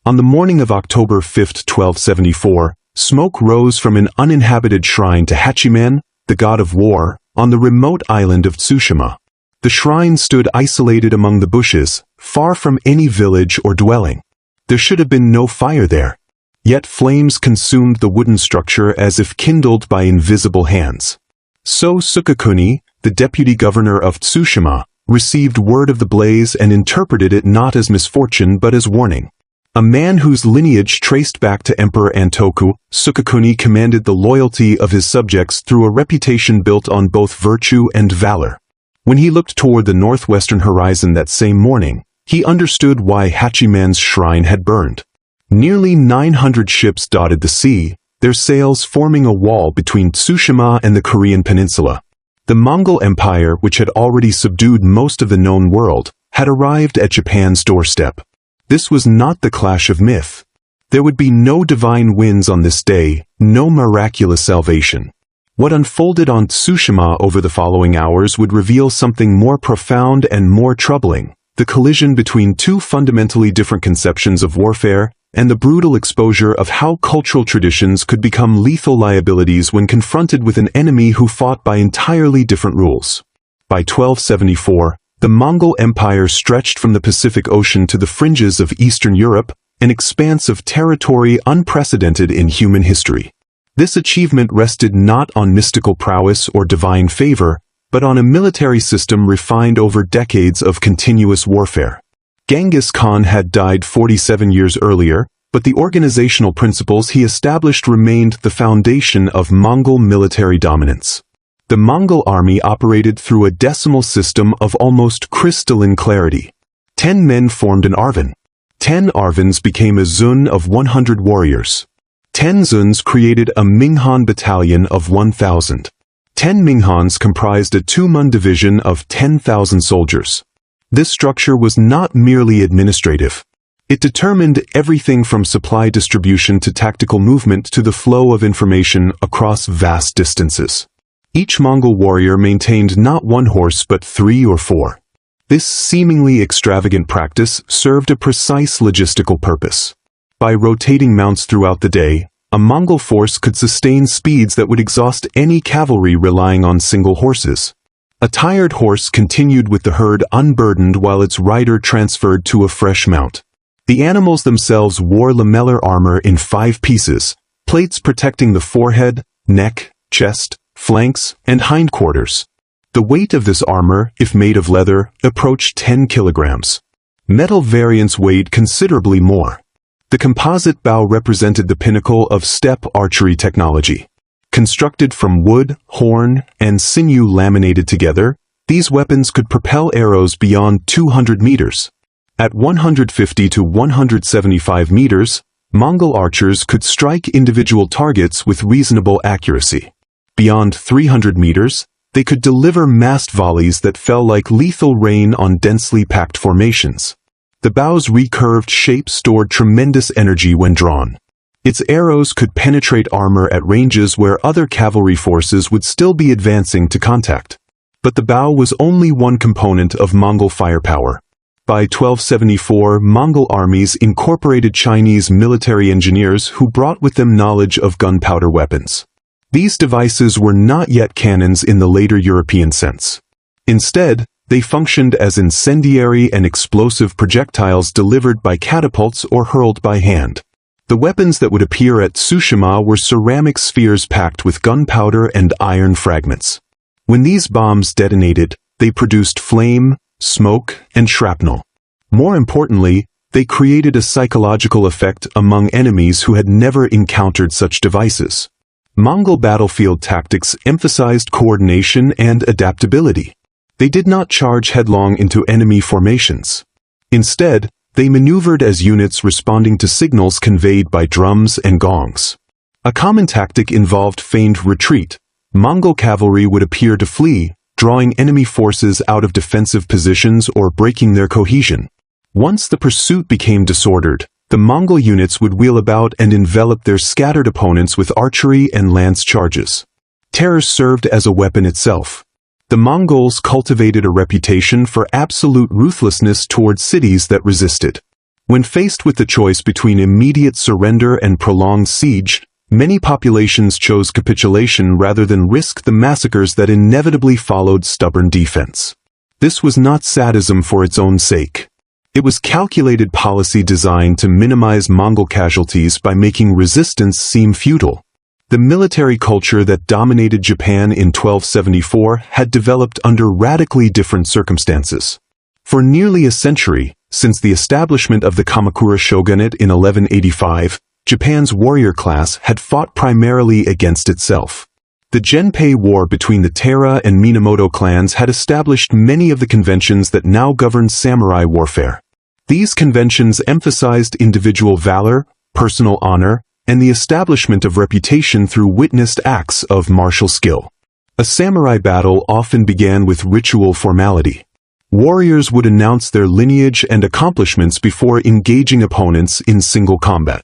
On the morning of October 5, 1274, smoke rose from an uninhabited shrine to Hachiman, the god of war, on the remote island of Tsushima. The shrine stood isolated among the bushes, far from any village or dwelling. There should have been no fire there. Yet flames consumed the wooden structure as if kindled by invisible hands. So Sukekuni, the deputy governor of Tsushima, received word of the blaze and interpreted it not as misfortune but as warning. A man whose lineage traced back to Emperor Antoku, Sukekuni commanded the loyalty of his subjects through a reputation built on both virtue and valor. When he looked toward the northwestern horizon that same morning, he understood why Hachiman's shrine had burned. Nearly 900 ships dotted the sea, their sails forming a wall between Tsushima and the Korean peninsula. The Mongol Empire, which had already subdued most of the known world, had arrived at Japan's doorstep. This was not the clash of myth. There would be no divine winds on this day, no miraculous salvation. What unfolded on Tsushima over the following hours would reveal something more profound and more troubling: the collision between two fundamentally different conceptions of warfare, and the brutal exposure of how cultural traditions could become lethal liabilities when confronted with an enemy who fought by entirely different rules. By 1274, the Mongol Empire stretched from the Pacific Ocean to the fringes of Eastern Europe, an expanse of territory unprecedented in human history. This achievement rested not on mystical prowess or divine favor, but on a military system refined over decades of continuous warfare. Genghis Khan had died 47 years earlier, but the organizational principles he established remained the foundation of Mongol military dominance. The Mongol army operated through a decimal system of almost crystalline clarity. 10 men formed an arvan. 10 arvans became a zun of 100 warriors. 10 zuns created a Minghan battalion of 1,000. 10 Minghans comprised a Tumen division of 10,000 soldiers. This structure was not merely administrative. It determined everything from supply distribution to tactical movement to the flow of information across vast distances. Each Mongol warrior maintained not one horse but 3 or 4. This seemingly extravagant practice served a precise logistical purpose. By rotating mounts throughout the day, a Mongol force could sustain speeds that would exhaust any cavalry relying on single horses. A tired horse continued with the herd unburdened while its rider transferred to a fresh mount. The animals themselves wore lamellar armor in 5 pieces, plates protecting the forehead, neck, chest, flanks, and hindquarters. The weight of this armor, if made of leather, approached 10 kilograms. Metal variants weighed considerably more. The composite bow represented the pinnacle of steppe archery technology. Constructed from wood, horn, and sinew laminated together, these weapons could propel arrows beyond 200 meters. At 150 to 175 meters, Mongol archers could strike individual targets with reasonable accuracy. Beyond 300 meters, they could deliver massed volleys that fell like lethal rain on densely packed formations. The bow's recurved shape stored tremendous energy when drawn. Its arrows could penetrate armor at ranges where other cavalry forces would still be advancing to contact. But the bow was only one component of Mongol firepower. By 1274, Mongol armies incorporated Chinese military engineers who brought with them knowledge of gunpowder weapons. These devices were not yet cannons in the later European sense. Instead, they functioned as incendiary and explosive projectiles delivered by catapults or hurled by hand. The weapons that would appear at Tsushima were ceramic spheres packed with gunpowder and iron fragments. When these bombs detonated, they produced flame, smoke, and shrapnel. More importantly, they created a psychological effect among enemies who had never encountered such devices. Mongol battlefield tactics emphasized coordination and adaptability. They did not charge headlong into enemy formations. Instead, they maneuvered as units responding to signals conveyed by drums and gongs. A common tactic involved feigned retreat. Mongol cavalry would appear to flee, drawing enemy forces out of defensive positions or breaking their cohesion. Once the pursuit became disordered, the Mongol units would wheel about and envelop their scattered opponents with archery and lance charges. Terror served as a weapon itself. The Mongols cultivated a reputation for absolute ruthlessness towards cities that resisted. When faced with the choice between immediate surrender and prolonged siege, many populations chose capitulation rather than risk the massacres that inevitably followed stubborn defense. This was not sadism for its own sake. It was calculated policy designed to minimize Mongol casualties by making resistance seem futile. The military culture that dominated Japan in 1274 had developed under radically different circumstances. For nearly a century, since the establishment of the Kamakura shogunate in 1185, Japan's warrior class had fought primarily against itself. The Genpei War between the Taira and Minamoto clans had established many of the conventions that now govern samurai warfare. These conventions emphasized individual valor, personal honor, and the establishment of reputation through witnessed acts of martial skill. A samurai battle often began with ritual formality. Warriors would announce their lineage and accomplishments before engaging opponents in single combat.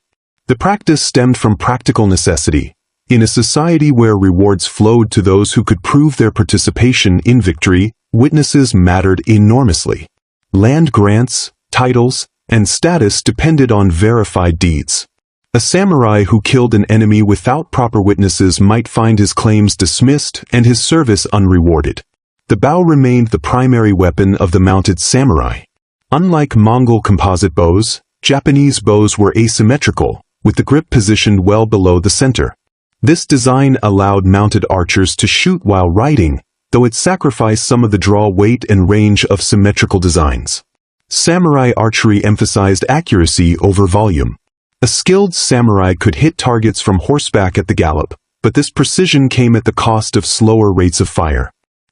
The practice stemmed from practical necessity. In a society where rewards flowed to those who could prove their participation in victory, witnesses mattered enormously. Land grants, titles, and status depended on verified deeds. A samurai who killed an enemy without proper witnesses might find his claims dismissed and his service unrewarded. The bow remained the primary weapon of the mounted samurai. Unlike Mongol composite bows, Japanese bows were asymmetrical, with the grip positioned well below the center. This design allowed mounted archers to shoot while riding, though it sacrificed some of the draw weight and range of symmetrical designs. Samurai archery emphasized accuracy over volume. A skilled samurai could hit targets from horseback at the gallop, but this precision came at the cost of slower rates of fire.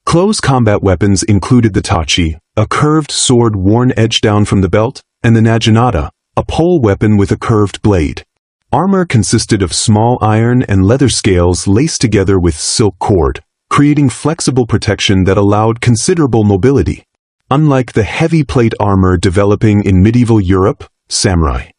Close combat weapons included the tachi, a curved sword worn edge down from the belt, and the naginata, a pole weapon with a curved blade. Armor consisted of small iron and leather scales laced together with silk cord, creating flexible protection that allowed considerable mobility. Unlike the heavy plate armor developing in medieval Europe, samurai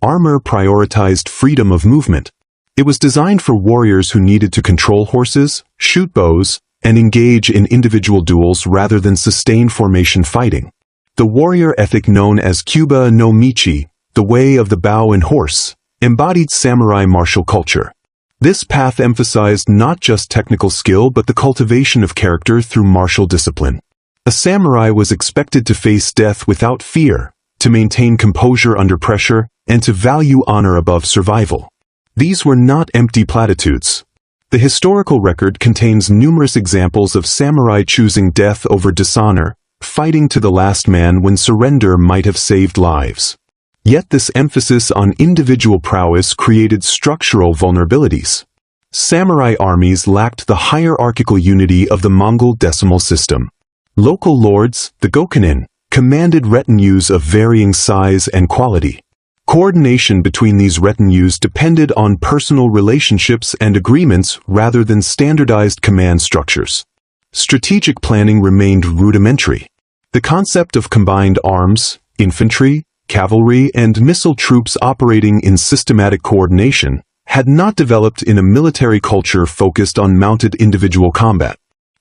armor prioritized freedom of movement. It was designed for warriors who needed to control horses, shoot bows, and engage in individual duels rather than sustained formation fighting. The warrior ethic known as Kyuba no Michi, the way of the bow and horse, embodied samurai martial culture. This path emphasized not just technical skill but the cultivation of character through martial discipline. A samurai was expected to face death without fear, to maintain composure under pressure, and to value honor above survival. These were not empty platitudes. The historical record contains numerous examples of samurai choosing death over dishonor, fighting to the last man when surrender might have saved lives. Yet this emphasis on individual prowess created structural vulnerabilities. Samurai armies lacked the hierarchical unity of the Mongol decimal system. Local lords, the Gokunin, commanded retinues of varying size and quality. Coordination between these retinues depended on personal relationships and agreements rather than standardized command structures. Strategic planning remained rudimentary. The concept of combined arms, infantry, cavalry, and missile troops operating in systematic coordination had not developed in a military culture focused on mounted individual combat.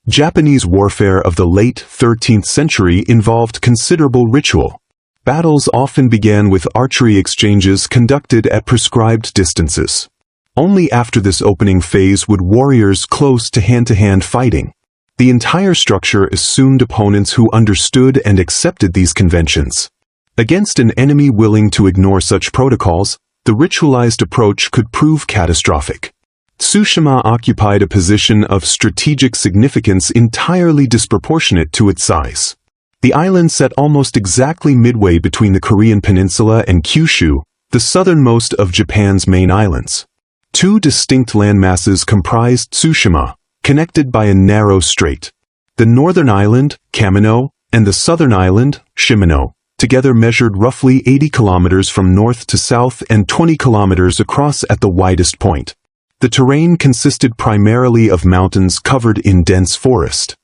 Japanese warfare of the late 13th century involved considerable ritual. Battles often began with archery exchanges conducted at prescribed distances. Only after this opening phase would warriors close to hand-to-hand fighting. The entire structure assumed opponents who understood and accepted these conventions. Against an enemy willing to ignore such protocols, the ritualized approach could prove catastrophic. Tsushima occupied a position of strategic significance entirely disproportionate to its size. The island sat almost exactly midway between the Korean peninsula and Kyushu, the southernmost of Japan's main islands. Two distinct landmasses comprised Tsushima, connected by a narrow strait. The northern island, Kamino, and the southern island, Shimano, together measured roughly 80 kilometers from north to south and 20 kilometers across at the widest point. The terrain consisted primarily of mountains covered in dense forest.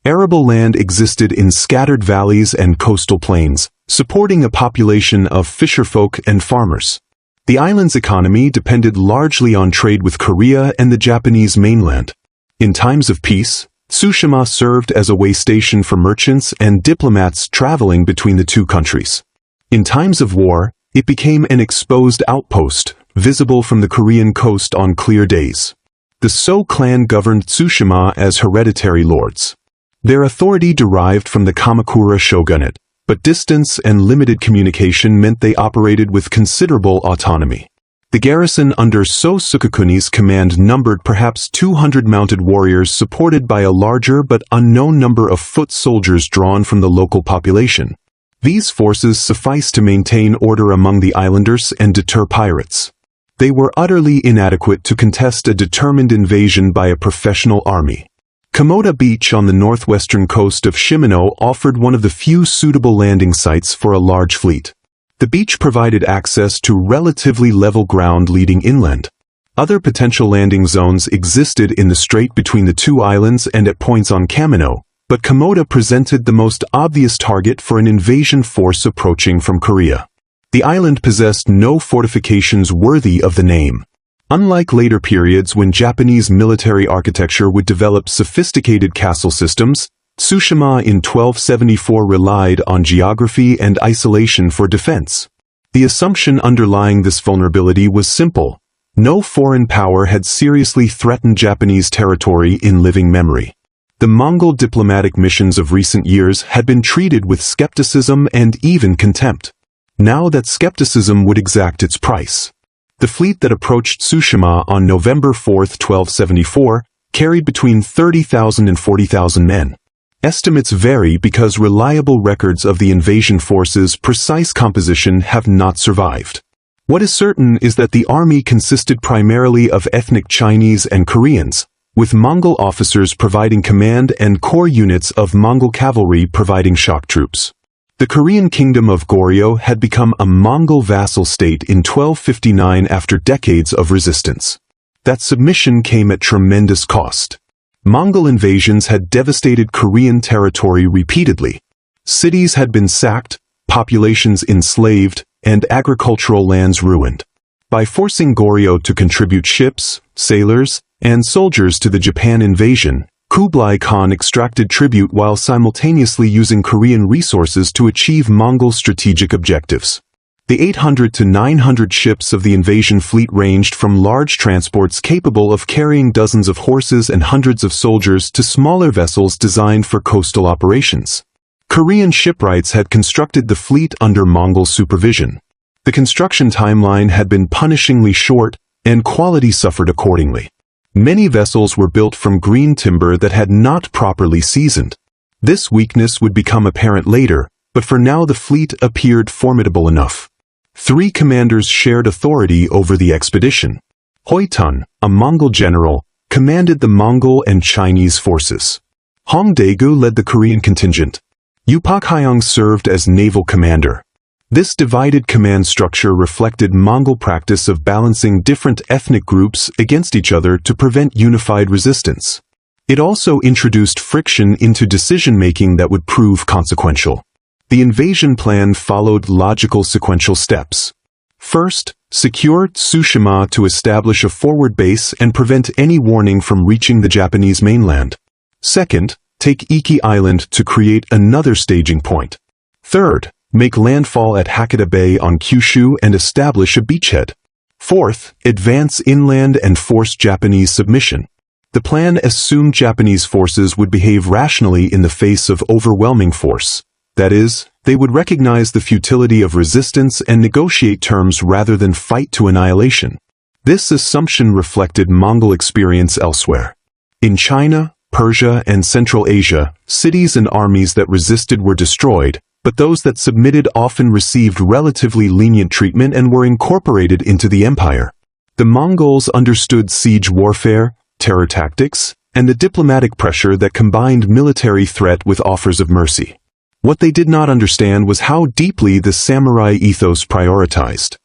Arable land existed in scattered valleys and coastal plains, supporting a population of fisherfolk and farmers. The island's economy depended largely on trade with Korea and the Japanese mainland. In times of peace, Tsushima served as a way station for merchants and diplomats traveling between the two countries. In times of war, It became an exposed outpost, visible from the Korean coast on clear days. The So clan governed Tsushima as hereditary lords. Their authority derived from the Kamakura shogunate, but distance and limited communication meant they operated with considerable autonomy. The garrison under So Sukekuni's command numbered perhaps 200 mounted warriors supported by a larger but unknown number of foot soldiers drawn from the local population. These forces sufficed to maintain order among the islanders and deter pirates. They were utterly inadequate to contest a determined invasion by a professional army. Komoda Beach on the northwestern coast of Shimano offered one of the few suitable landing sites for a large fleet. The beach provided access to relatively level ground leading inland. Other potential landing zones existed in the strait between the two islands and at points on Kamino, but Komoda presented the most obvious target for an invasion force approaching from Korea. The island possessed no fortifications worthy of the name. Unlike later periods when Japanese military architecture would develop sophisticated castle systems, Tsushima in 1274 relied on geography and isolation for defense. The assumption underlying this vulnerability was simple. No foreign power had seriously threatened Japanese territory in living memory. The Mongol diplomatic missions of recent years had been treated with skepticism and even contempt. Now that skepticism would exact its price. The fleet that approached Tsushima on November 4, 1274, carried between 30,000 and 40,000 men. Estimates vary because reliable records of the invasion force's precise composition have not survived. What is certain is that the army consisted primarily of ethnic Chinese and Koreans, with Mongol officers providing command and core units of Mongol cavalry providing shock troops. The Korean kingdom of Goryeo had become a Mongol vassal state in 1259 after decades of resistance. That submission came at tremendous cost. Mongol invasions had devastated Korean territory repeatedly. Cities had been sacked, populations enslaved, and agricultural lands ruined. By forcing Goryeo to contribute ships, sailors, and soldiers to the Japan invasion, Kublai Khan extracted tribute while simultaneously using Korean resources to achieve Mongol strategic objectives. The 800 to 900 ships of the invasion fleet ranged from large transports capable of carrying dozens of horses and hundreds of soldiers to smaller vessels designed for coastal operations. Korean shipwrights had constructed the fleet under Mongol supervision. The construction timeline had been punishingly short, and quality suffered accordingly. Many vessels were built from green timber that had not properly seasoned. This weakness would become apparent later, but for now the fleet appeared formidable enough. 3 commanders shared authority over the expedition. Hoitun, a Mongol general, commanded the Mongol and Chinese forces. Hong Daegu led the Korean contingent. Yupak Hyong served as naval commander. This divided command structure reflected Mongol practice of balancing different ethnic groups against each other to prevent unified resistance. It also introduced friction into decision-making that would prove consequential. The invasion plan followed logical sequential steps. First, secure Tsushima to establish a forward base and prevent any warning from reaching the Japanese mainland. Second, take Iki Island to create another staging point. Third, make landfall at Hakata Bay on Kyushu and establish a beachhead. Fourth, advance inland and force Japanese submission. The plan assumed Japanese forces would behave rationally in the face of overwhelming force. That is, they would recognize the futility of resistance and negotiate terms rather than fight to annihilation. This assumption reflected Mongol experience elsewhere. In China, Persia, and Central Asia, cities and armies that resisted were destroyed, but those that submitted often received relatively lenient treatment and were incorporated into the empire. The Mongols understood siege warfare, terror tactics, and the diplomatic pressure that combined military threat with offers of mercy. What they did not understand was how deeply the samurai ethos prioritized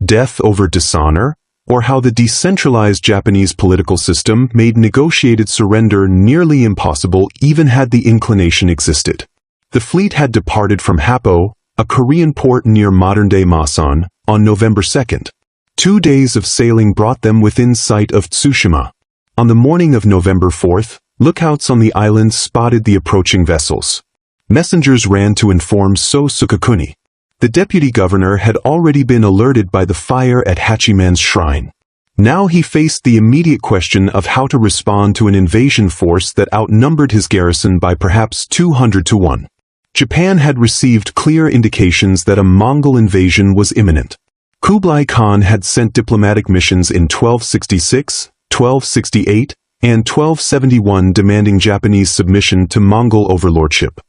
death over dishonor, or how the decentralized Japanese political system made negotiated surrender nearly impossible even had the inclination existed. The fleet had departed from Happo, a Korean port near modern-day Masan, on November 2nd. 2 days of sailing brought them within sight of Tsushima. On the morning of November 4th, lookouts on the island spotted the approaching vessels. Messengers ran to inform So Sukekuni. The deputy governor had already been alerted by the fire at Hachiman's shrine. Now he faced the immediate question of how to respond to an invasion force that outnumbered his garrison by perhaps 200 to 1. Japan had received clear indications that a Mongol invasion was imminent. Kublai Khan had sent diplomatic missions in 1266, 1268, and 1271 demanding Japanese submission to Mongol overlordship.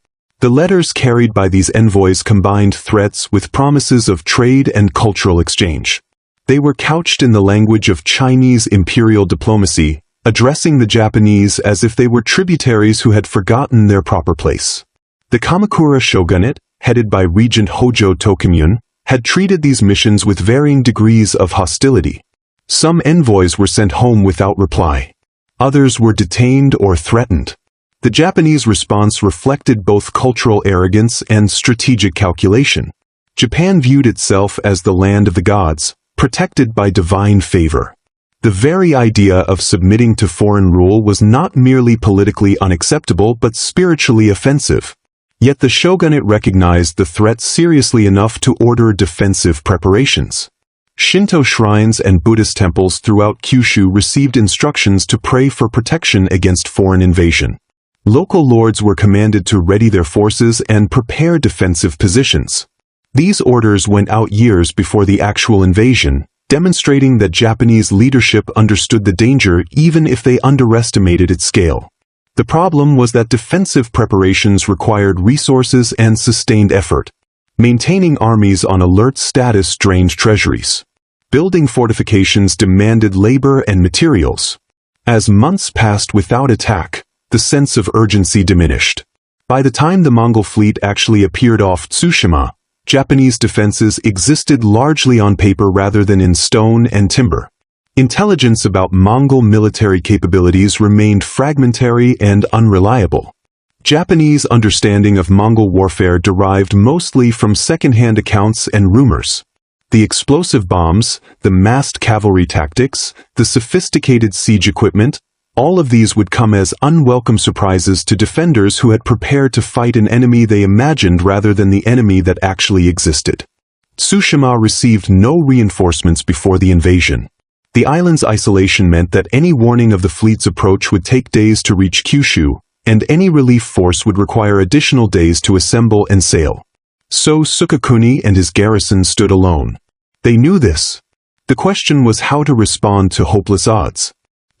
The letters carried by these envoys combined threats with promises of trade and cultural exchange. They were couched in the language of Chinese imperial diplomacy, addressing the Japanese as if they were tributaries who had forgotten their proper place. The Kamakura shogunate, headed by Regent Hojo Tokimune, had treated these missions with varying degrees of hostility. Some envoys were sent home without reply. Others were detained or threatened. The Japanese response reflected both cultural arrogance and strategic calculation. Japan viewed itself as the land of the gods, protected by divine favor. The very idea of submitting to foreign rule was not merely politically unacceptable but spiritually offensive. Yet the shogunate recognized the threat seriously enough to order defensive preparations. Shinto shrines and Buddhist temples throughout Kyushu received instructions to pray for protection against foreign invasion. Local lords were commanded to ready their forces and prepare defensive positions. These orders went out years before the actual invasion, demonstrating that Japanese leadership understood the danger even if they underestimated its scale. The problem was that defensive preparations required resources and sustained effort. Maintaining armies on alert status drained treasuries. Building fortifications demanded labor and materials. As months passed without attack, the sense of urgency diminished. By the time the Mongol fleet actually appeared off Tsushima, Japanese defenses existed largely on paper rather than in stone and timber. Intelligence about Mongol military capabilities remained fragmentary and unreliable. Japanese understanding of Mongol warfare derived mostly from second-hand accounts and rumors. The explosive bombs, the massed cavalry tactics, the sophisticated siege equipment, all of these would come as unwelcome surprises to defenders who had prepared to fight an enemy they imagined rather than the enemy that actually existed. Tsushima received no reinforcements before the invasion. The island's isolation meant that any warning of the fleet's approach would take days to reach Kyushu, and any relief force would require additional days to assemble and sail. So Sukekuni and his garrison stood alone. They knew this. The question was how to respond to hopeless odds.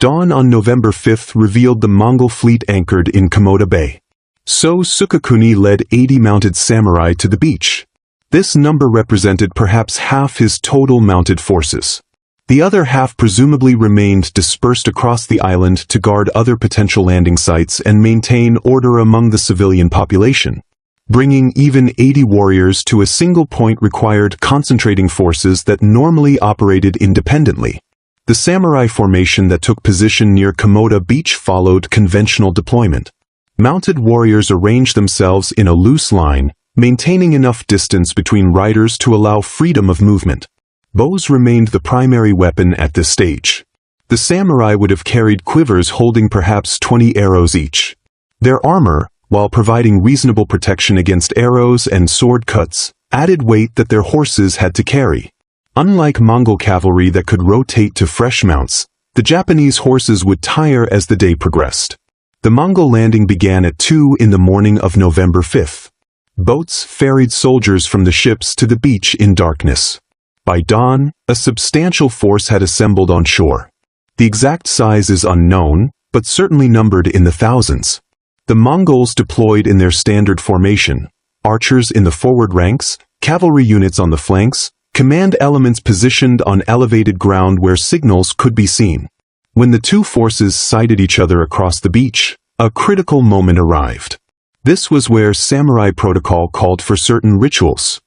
Dawn on November 5 revealed the Mongol fleet anchored in Komoda Bay. So Sukekuni led 80 mounted samurai to the beach. This number represented perhaps half his total mounted forces. The other half presumably remained dispersed across the island to guard other potential landing sites and maintain order among the civilian population. Bringing even 80 warriors to a single point required concentrating forces that normally operated independently. The samurai formation that took position near Komoda Beach followed conventional deployment. Mounted warriors arranged themselves in a loose line, maintaining enough distance between riders to allow freedom of movement. Bows remained the primary weapon at this stage. The samurai would have carried quivers holding perhaps 20 arrows each. Their armor, while providing reasonable protection against arrows and sword cuts, added weight that their horses had to carry. Unlike Mongol cavalry that could rotate to fresh mounts, the Japanese horses would tire as the day progressed. The Mongol landing began at 2 in the morning of November 5. Boats ferried soldiers from the ships to the beach in darkness. By dawn, a substantial force had assembled on shore. The exact size is unknown, but certainly numbered in the thousands. The Mongols deployed in their standard formation, archers in the forward ranks, cavalry units on the flanks, command elements positioned on elevated ground where signals could be seen. When the two forces sighted each other across the beach, a critical moment arrived. This was where samurai protocol called for certain rituals.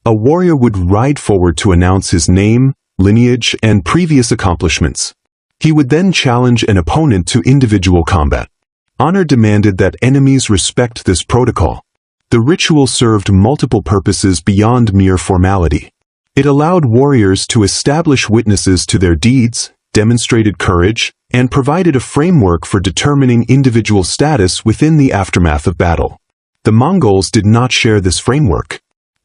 A warrior would ride forward to announce his name, lineage, and previous accomplishments. He would then challenge an opponent to individual combat. Honor demanded that enemies respect this protocol. The ritual served multiple purposes beyond mere formality. It allowed warriors to establish witnesses to their deeds, demonstrated courage, and provided a framework for determining individual status within the aftermath of battle. The Mongols did not share this framework.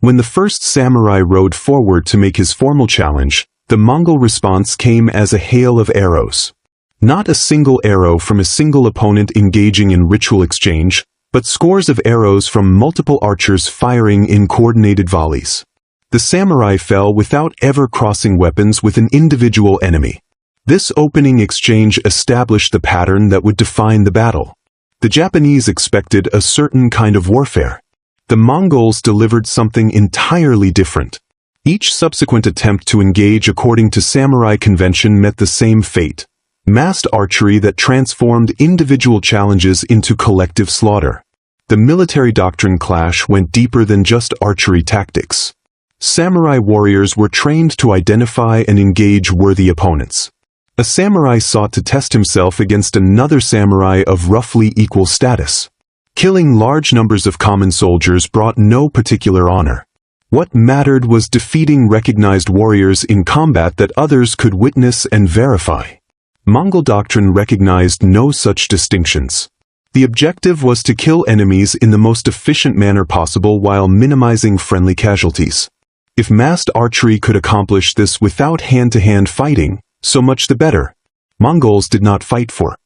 When the first samurai rode forward to make his formal challenge, the Mongol response came as a hail of arrows. Not a single arrow from a single opponent engaging in ritual exchange, but scores of arrows from multiple archers firing in coordinated volleys. The samurai fell without ever crossing weapons with an individual enemy. This opening exchange established the pattern that would define the battle. The Japanese expected a certain kind of warfare. The Mongols delivered something entirely different. Each subsequent attempt to engage according to samurai convention met the same fate: massed archery that transformed individual challenges into collective slaughter. The military doctrine clash went deeper than just archery tactics. Samurai warriors were trained to identify and engage worthy opponents. A samurai sought to test himself against another samurai of roughly equal status. Killing large numbers of common soldiers brought no particular honor. What mattered was defeating recognized warriors in combat that others could witness and verify. Mongol doctrine recognized no such distinctions. The objective was to kill enemies in the most efficient manner possible while minimizing friendly casualties. If massed archery could accomplish this without hand-to-hand fighting, so much the better. Mongols did not fight for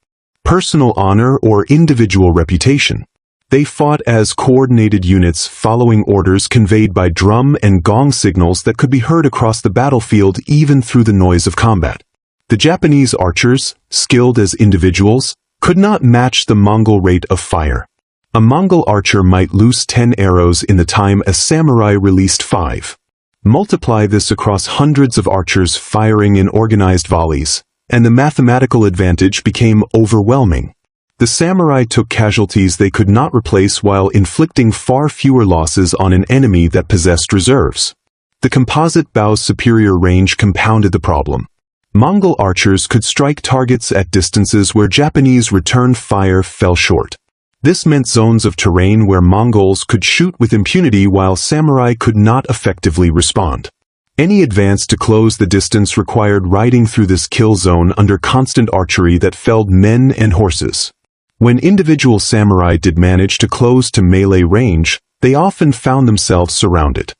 personal honor or individual reputation. They fought as coordinated units following orders conveyed by drum and gong signals that could be heard across the battlefield even through the noise of combat. The Japanese archers, skilled as individuals, could not match the Mongol rate of fire. A Mongol archer might loose 10 arrows in the time a samurai released 5. Multiply this across hundreds of archers firing in organized volleys, and the mathematical advantage became overwhelming. The samurai took casualties they could not replace while inflicting far fewer losses on an enemy that possessed reserves. The composite bow's superior range compounded the problem. Mongol archers could strike targets at distances where Japanese return fire fell short. This meant zones of terrain where Mongols could shoot with impunity while samurai could not effectively respond. Any advance to close the distance required riding through this kill zone under constant archery that felled men and horses. When individual samurai did manage to close to melee range, they often found themselves surrounded.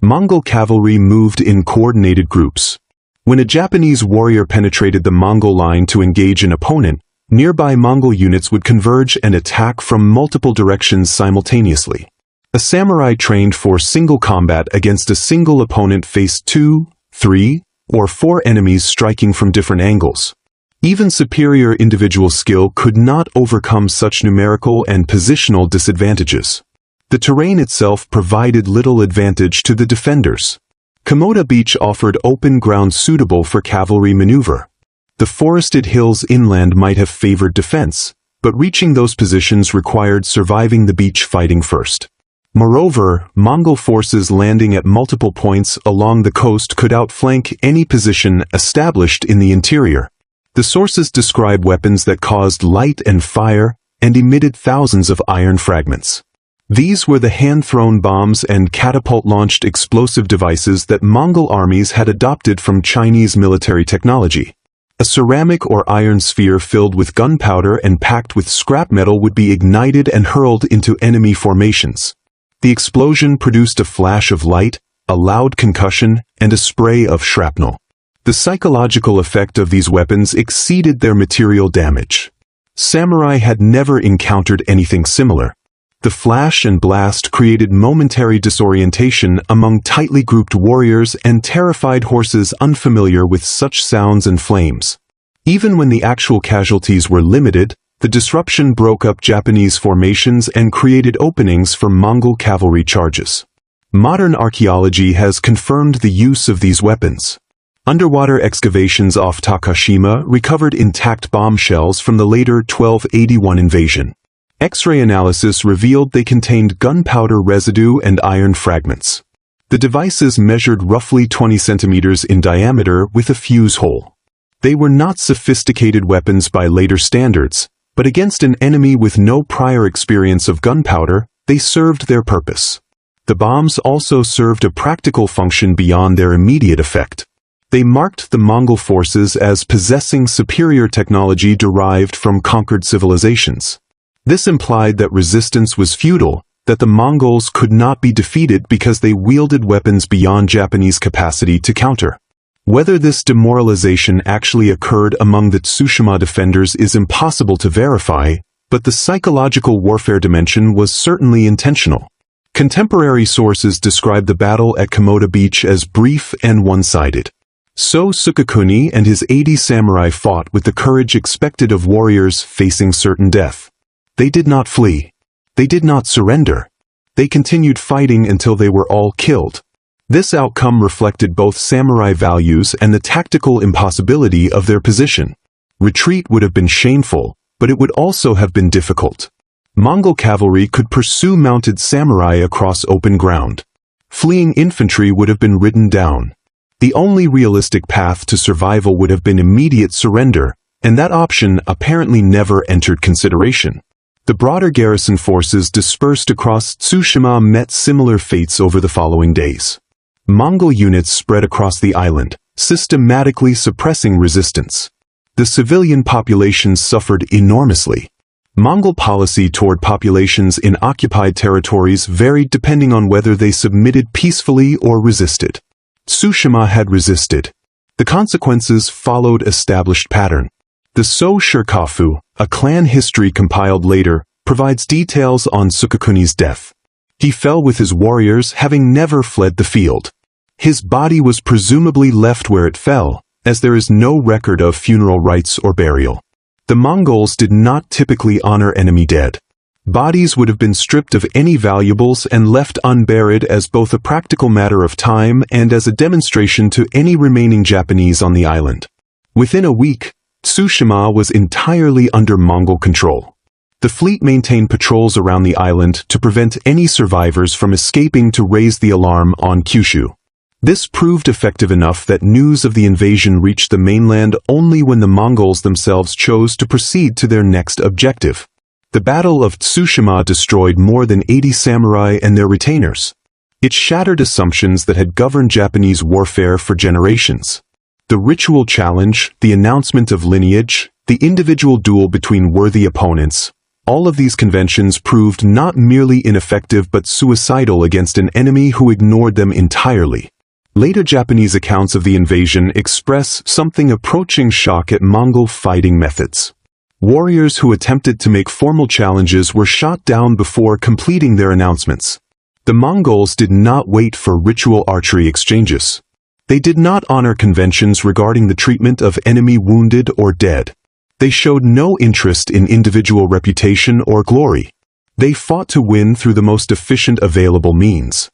Mongol cavalry moved in coordinated groups. When a Japanese warrior penetrated the Mongol line to engage an opponent, nearby Mongol units would converge and attack from multiple directions simultaneously. A samurai trained for single combat against a single opponent faced 2, 3, or 4 enemies striking from different angles. Even superior individual skill could not overcome such numerical and positional disadvantages. The terrain itself provided little advantage to the defenders. Komoda Beach offered open ground suitable for cavalry maneuver. The forested hills inland might have favored defense, but reaching those positions required surviving the beach fighting first. Moreover, Mongol forces landing at multiple points along the coast could outflank any position established in the interior. The sources describe weapons that caused light and fire and emitted thousands of iron fragments. These were the hand-thrown bombs and catapult-launched explosive devices that Mongol armies had adopted from Chinese military technology. A ceramic or iron sphere filled with gunpowder and packed with scrap metal would be ignited and hurled into enemy formations. The explosion produced a flash of light, a loud concussion, and a spray of shrapnel. The psychological effect of these weapons exceeded their material damage. Samurai had never encountered anything similar. The flash and blast created momentary disorientation among tightly grouped warriors and terrified horses unfamiliar with such sounds and flames. Even when the actual casualties were limited, the disruption broke up Japanese formations and created openings for Mongol cavalry charges. Modern archaeology has confirmed the use of these weapons. Underwater excavations off Takashima recovered intact bombshells from the later 1281 invasion. X-ray analysis revealed they contained gunpowder residue and iron fragments. The devices measured roughly 20 centimeters in diameter with a fuse hole. They were not sophisticated weapons by later standards, but against an enemy with no prior experience of gunpowder, they served their purpose. The bombs also served a practical function beyond their immediate effect. They marked the Mongol forces as possessing superior technology derived from conquered civilizations. This implied that resistance was futile, that the Mongols could not be defeated because they wielded weapons beyond Japanese capacity to counter. Whether this demoralization actually occurred among the Tsushima defenders is impossible to verify, but the psychological warfare dimension was certainly intentional. Contemporary sources describe the battle at Komoda Beach as brief and one-sided. So Sukekuni and his 80 samurai fought with the courage expected of warriors facing certain death. They did not flee. They did not surrender. They continued fighting until they were all killed. This outcome reflected both samurai values and the tactical impossibility of their position. Retreat would have been shameful, but it would also have been difficult. Mongol cavalry could pursue mounted samurai across open ground. Fleeing infantry would have been ridden down. The only realistic path to survival would have been immediate surrender, and that option apparently never entered consideration. The broader garrison forces dispersed across Tsushima met similar fates over the following days. Mongol units spread across the island, systematically suppressing resistance. The civilian populations suffered enormously. Mongol policy toward populations in occupied territories varied depending on whether they submitted peacefully or resisted. Tsushima had resisted. The consequences followed established pattern. The So Shirkafu, a clan history compiled later, provides details on Sukekuni's death. He fell with his warriors, having never fled the field. His body was presumably left where it fell, as there is no record of funeral rites or burial. The Mongols did not typically honor enemy dead. Bodies would have been stripped of any valuables and left unburied as both a practical matter of time and as a demonstration to any remaining Japanese on the island. Within a week, Tsushima was entirely under Mongol control. The fleet maintained patrols around the island to prevent any survivors from escaping to raise the alarm on Kyushu. This proved effective enough that news of the invasion reached the mainland only when the Mongols themselves chose to proceed to their next objective. The Battle of Tsushima destroyed more than 80 samurai and their retainers. It shattered assumptions that had governed Japanese warfare for generations. The ritual challenge, the announcement of lineage, the individual duel between worthy opponents, all of these conventions proved not merely ineffective but suicidal against an enemy who ignored them entirely. Later Japanese accounts of the invasion express something approaching shock at Mongol fighting methods. Warriors who attempted to make formal challenges were shot down before completing their announcements. The Mongols did not wait for ritual archery exchanges. They did not honor conventions regarding the treatment of enemy wounded or dead. They showed no interest in individual reputation or glory. They fought to win through the most efficient available means.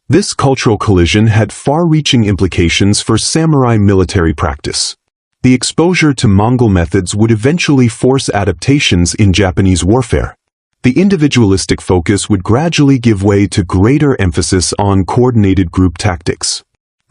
This cultural collision had far-reaching implications for samurai military practice. The exposure to Mongol methods would eventually force adaptations in Japanese warfare. The individualistic focus would gradually give way to greater emphasis on coordinated group tactics.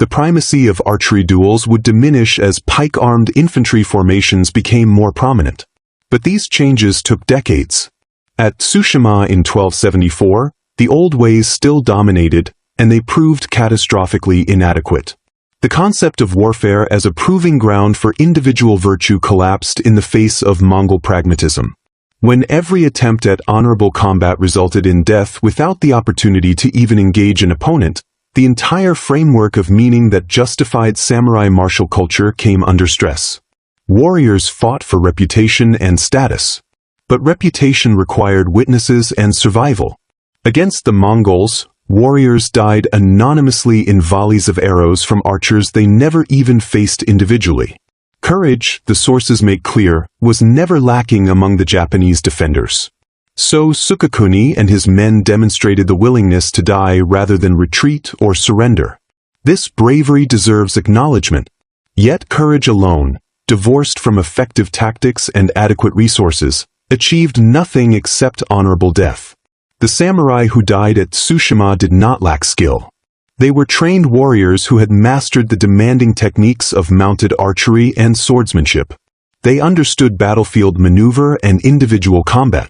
The primacy of archery duels would diminish as pike-armed infantry formations became more prominent. But these changes took decades. At Tsushima in 1274, the old ways still dominated, and they proved catastrophically inadequate. The concept of warfare as a proving ground for individual virtue collapsed in the face of Mongol pragmatism. When every attempt at honorable combat resulted in death without the opportunity to even engage an opponent, the entire framework of meaning that justified samurai martial culture came under stress. Warriors fought for reputation and status. But reputation required witnesses and survival. Against the Mongols, warriors died anonymously in volleys of arrows from archers they never even faced individually. Courage, the sources make clear, was never lacking among the Japanese defenders. So Sukekuni and his men demonstrated the willingness to die rather than retreat or surrender. This bravery deserves acknowledgement. Yet courage alone, divorced from effective tactics and adequate resources, achieved nothing except honorable death. The samurai who died at Tsushima did not lack skill. They were trained warriors who had mastered the demanding techniques of mounted archery and swordsmanship. They understood battlefield maneuver and individual combat.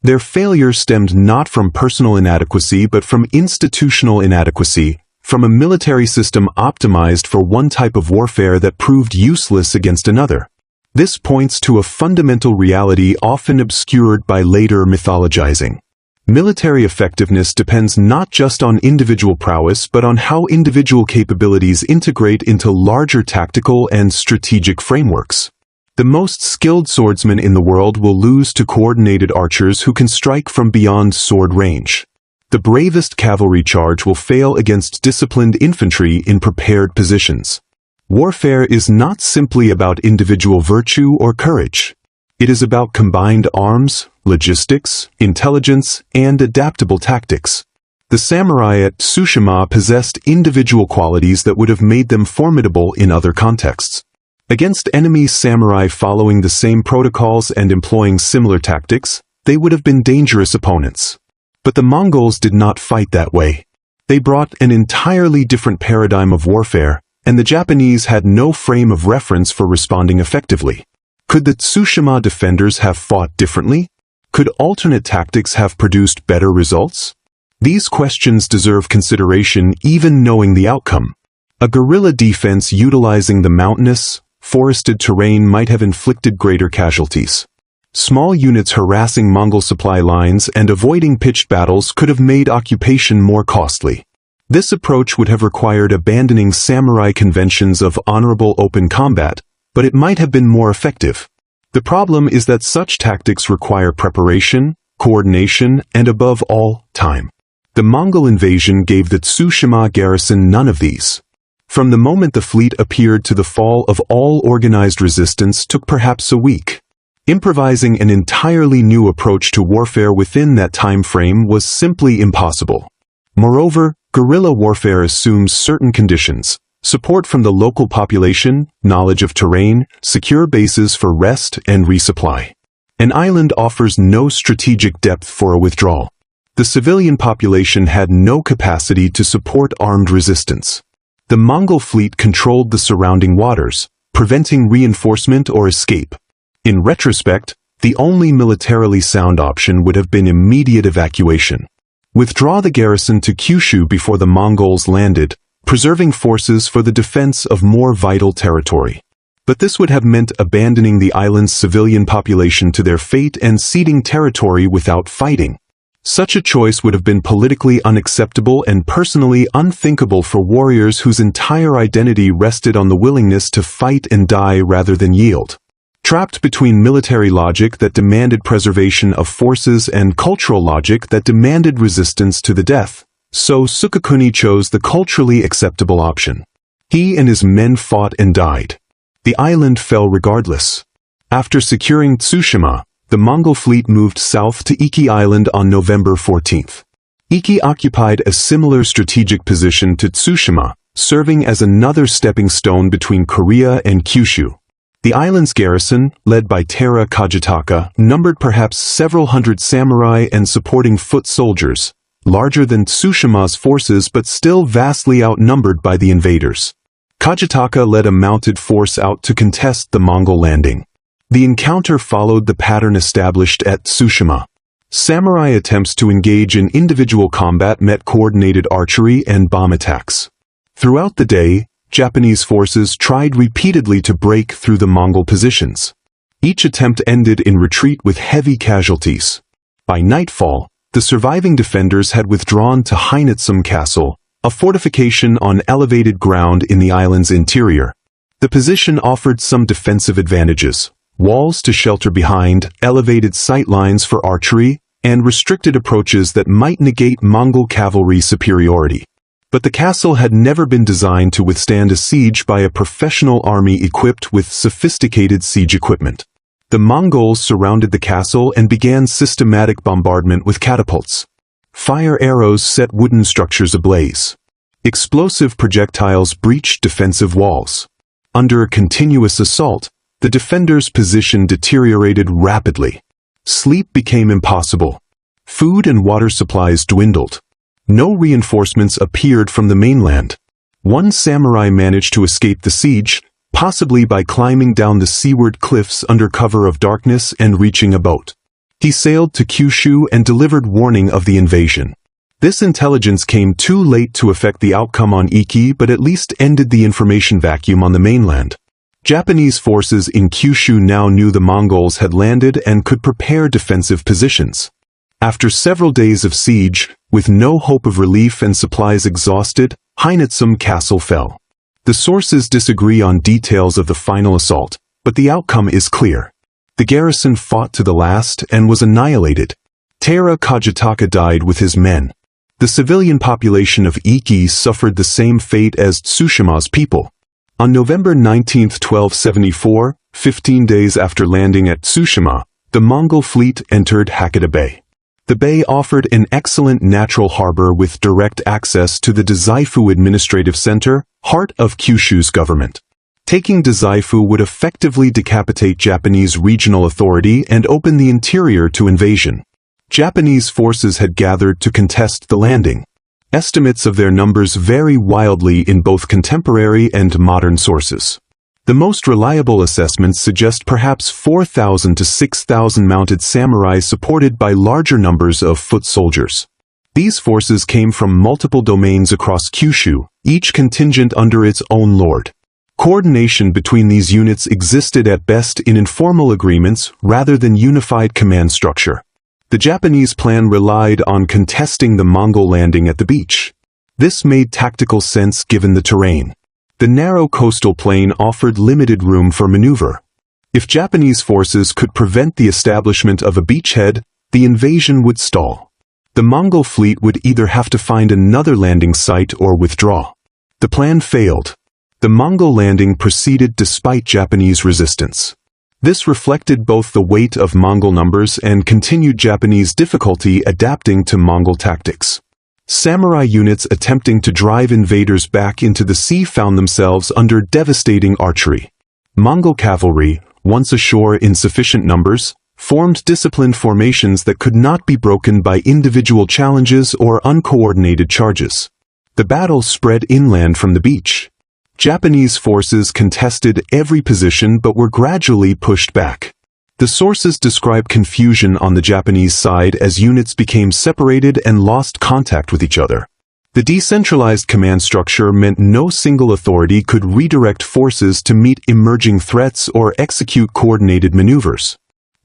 Their failure stemmed not from personal inadequacy but from institutional inadequacy, from a military system optimized for one type of warfare that proved useless against another. This points to a fundamental reality often obscured by later mythologizing. Military effectiveness depends not just on individual prowess but on how individual capabilities integrate into larger tactical and strategic frameworks. The most skilled swordsmen in the world will lose to coordinated archers who can strike from beyond sword range. The bravest cavalry charge will fail against disciplined infantry in prepared positions. Warfare is not simply about individual virtue or courage. It is about combined arms, logistics, intelligence, and adaptable tactics. The samurai at Tsushima possessed individual qualities that would have made them formidable in other contexts. Against enemy samurai following the same protocols and employing similar tactics, they would have been dangerous opponents. But the Mongols did not fight that way. They brought an entirely different paradigm of warfare, and the Japanese had no frame of reference for responding effectively. Could the Tsushima defenders have fought differently? Could alternate tactics have produced better results? These questions deserve consideration even knowing the outcome. A guerrilla defense utilizing the mountainous, forested terrain might have inflicted greater casualties. Small units harassing Mongol supply lines and avoiding pitched battles could have made occupation more costly. This approach would have required abandoning samurai conventions of honorable open combat, but it might have been more effective. The problem is that such tactics require preparation, coordination, and above all, time. The Mongol invasion gave the Tsushima garrison none of these. From the moment the fleet appeared to the fall of all organized resistance took perhaps a week. Improvising an entirely new approach to warfare within that time frame was simply impossible. Moreover, guerrilla warfare assumes certain conditions: support from the local population, knowledge of terrain, secure bases for rest and resupply. An island offers no strategic depth for a withdrawal. The civilian population had no capacity to support armed resistance. The Mongol fleet controlled the surrounding waters, preventing reinforcement or escape. In retrospect, the only militarily sound option would have been immediate evacuation. Withdraw the garrison to Kyushu before the Mongols landed, preserving forces for the defense of more vital territory. But this would have meant abandoning the island's civilian population to their fate and ceding territory without fighting. Such a choice would have been politically unacceptable and personally unthinkable for warriors whose entire identity rested on the willingness to fight and die rather than yield. Trapped between military logic that demanded preservation of forces and cultural logic that demanded resistance to the death, so Sukekuni chose the culturally acceptable option. He and his men fought and died. The island fell regardless. After securing Tsushima, the Mongol fleet moved south to Iki Island on November 14. Iki occupied a similar strategic position to Tsushima, serving as another stepping stone between Korea and Kyushu. The island's garrison, led by Taira Kajitaka, numbered perhaps several hundred samurai and supporting foot soldiers, larger than Tsushima's forces but still vastly outnumbered by the invaders. Kajitaka led a mounted force out to contest the Mongol landing. The encounter followed the pattern established at Tsushima. Samurai attempts to engage in individual combat met coordinated archery and bomb attacks. Throughout the day, Japanese forces tried repeatedly to break through the Mongol positions. Each attempt ended in retreat with heavy casualties. By nightfall, the surviving defenders had withdrawn to Heinetsum Castle, a fortification on elevated ground in the island's interior. The position offered some defensive advantages: walls to shelter behind, elevated sight lines for archery, and restricted approaches that might negate Mongol cavalry superiority. But the castle had never been designed to withstand a siege by a professional army equipped with sophisticated siege equipment. The Mongols surrounded the castle and began systematic bombardment with catapults. Fire arrows set wooden structures ablaze. Explosive projectiles breached defensive walls. Under a continuous assault, the defenders' position deteriorated rapidly. Sleep became impossible. Food and water supplies dwindled. No reinforcements appeared from the mainland. One samurai managed to escape the siege, possibly by climbing down the seaward cliffs under cover of darkness and reaching a boat. He sailed to Kyushu and delivered warning of the invasion. This intelligence came too late to affect the outcome on Iki, but at least ended the information vacuum on the mainland. Japanese forces in Kyushu now knew the Mongols had landed and could prepare defensive positions. After several days of siege, with no hope of relief and supplies exhausted, Heinatsum Castle fell. The sources disagree on details of the final assault, but the outcome is clear. The garrison fought to the last and was annihilated. Taira Kajitaka died with his men. The civilian population of Iki suffered the same fate as Tsushima's people. On November 19, 1274, 15 days after landing at Tsushima, the Mongol fleet entered Hakata Bay. The bay offered an excellent natural harbor with direct access to the Dazaifu administrative center, heart of Kyushu's government. Taking Dazaifu would effectively decapitate Japanese regional authority and open the interior to invasion. Japanese forces had gathered to contest the landing. Estimates of their numbers vary wildly in both contemporary and modern sources. The most reliable assessments suggest perhaps 4,000 to 6,000 mounted samurai supported by larger numbers of foot soldiers. These forces came from multiple domains across Kyushu, each contingent under its own lord. Coordination between these units existed at best in informal agreements rather than unified command structure. The Japanese plan relied on contesting the Mongol landing at the beach. This made tactical sense given the terrain. The narrow coastal plain offered limited room for maneuver. If Japanese forces could prevent the establishment of a beachhead, the invasion would stall. The Mongol fleet would either have to find another landing site or withdraw. The plan failed. The Mongol landing proceeded despite Japanese resistance. This reflected both the weight of Mongol numbers and continued Japanese difficulty adapting to Mongol tactics. Samurai units attempting to drive invaders back into the sea found themselves under devastating archery. Mongol cavalry, once ashore in sufficient numbers, formed disciplined formations that could not be broken by individual challenges or uncoordinated charges. The battle spread inland from the beach. Japanese forces contested every position but were gradually pushed back. The sources describe confusion on the Japanese side as units became separated and lost contact with each other. The decentralized command structure meant no single authority could redirect forces to meet emerging threats or execute coordinated maneuvers.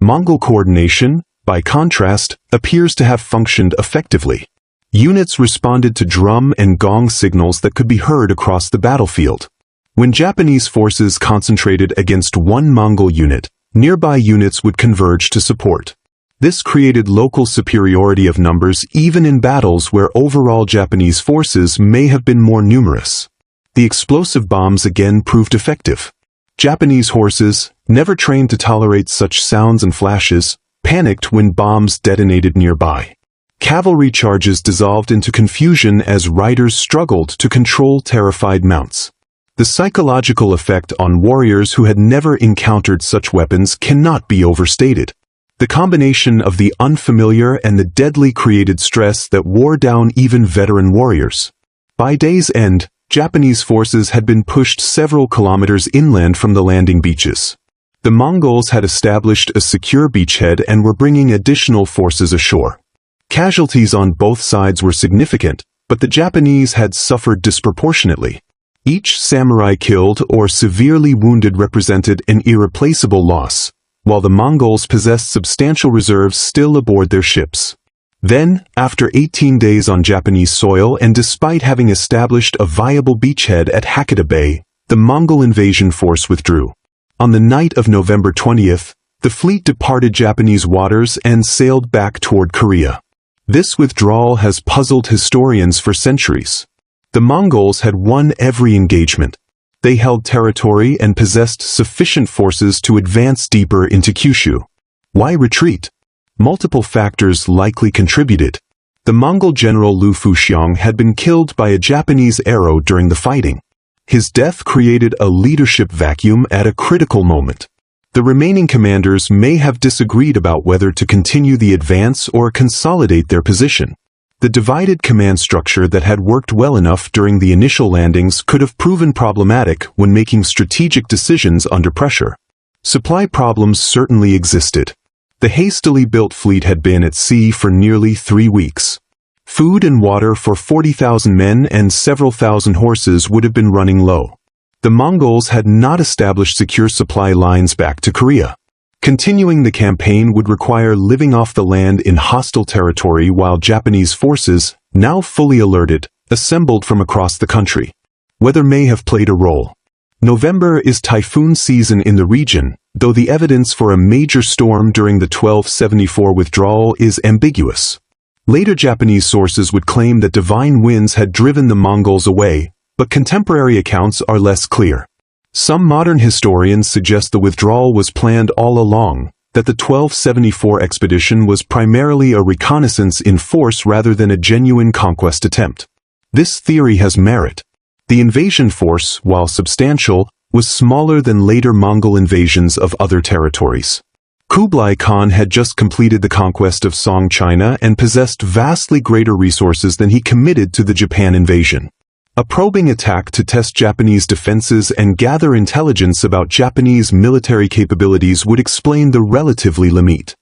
Mongol coordination, by contrast, appears to have functioned effectively. Units responded to drum and gong signals that could be heard across the battlefield. When Japanese forces concentrated against one Mongol unit, nearby units would converge to support. This created local superiority of numbers even in battles where overall Japanese forces may have been more numerous. The explosive bombs again proved effective. Japanese horses, never trained to tolerate such sounds and flashes, panicked when bombs detonated nearby. Cavalry charges dissolved into confusion as riders struggled to control terrified mounts. The psychological effect on warriors who had never encountered such weapons cannot be overstated. The combination of the unfamiliar and the deadly created stress that wore down even veteran warriors. By day's end, Japanese forces had been pushed several kilometers inland from the landing beaches. The Mongols had established a secure beachhead and were bringing additional forces ashore. Casualties on both sides were significant, but the Japanese had suffered disproportionately. Each samurai killed or severely wounded represented an irreplaceable loss, while the Mongols possessed substantial reserves still aboard their ships. Then, after 18 days on Japanese soil and despite having established a viable beachhead at Hakata Bay, the Mongol invasion force withdrew. On the night of November 20th, the fleet departed Japanese waters and sailed back toward Korea. This withdrawal has puzzled historians for centuries. The Mongols had won every engagement. They held territory and possessed sufficient forces to advance deeper into Kyushu. Why retreat? Multiple factors likely contributed. The Mongol general Lu Fuxiang had been killed by a Japanese arrow during the fighting. His death created a leadership vacuum at a critical moment. The remaining commanders may have disagreed about whether to continue the advance or consolidate their position. The divided command structure that had worked well enough during the initial landings could have proven problematic when making strategic decisions under pressure. Supply problems certainly existed. The hastily built fleet had been at sea for nearly 3 weeks. Food and water for 40,000 men and several thousand horses would have been running low. The Mongols had not established secure supply lines back to Korea. Continuing the campaign would require living off the land in hostile territory while Japanese forces, now fully alerted, assembled from across the country. Weather may have played a role. November is typhoon season in the region, though the evidence for a major storm during the 1274 withdrawal is ambiguous. Later Japanese sources would claim that divine winds had driven the Mongols away, but contemporary accounts are less clear. Some modern historians suggest the withdrawal was planned all along, that the 1274 expedition was primarily a reconnaissance in force rather than a genuine conquest attempt. This theory has merit. The invasion force, while substantial, was smaller than later Mongol invasions of other territories. Kublai Khan had just completed the conquest of Song China and possessed vastly greater resources than he committed to the Japan invasion. A probing attack to test Japanese defenses and gather intelligence about Japanese military capabilities would explain the relatively limited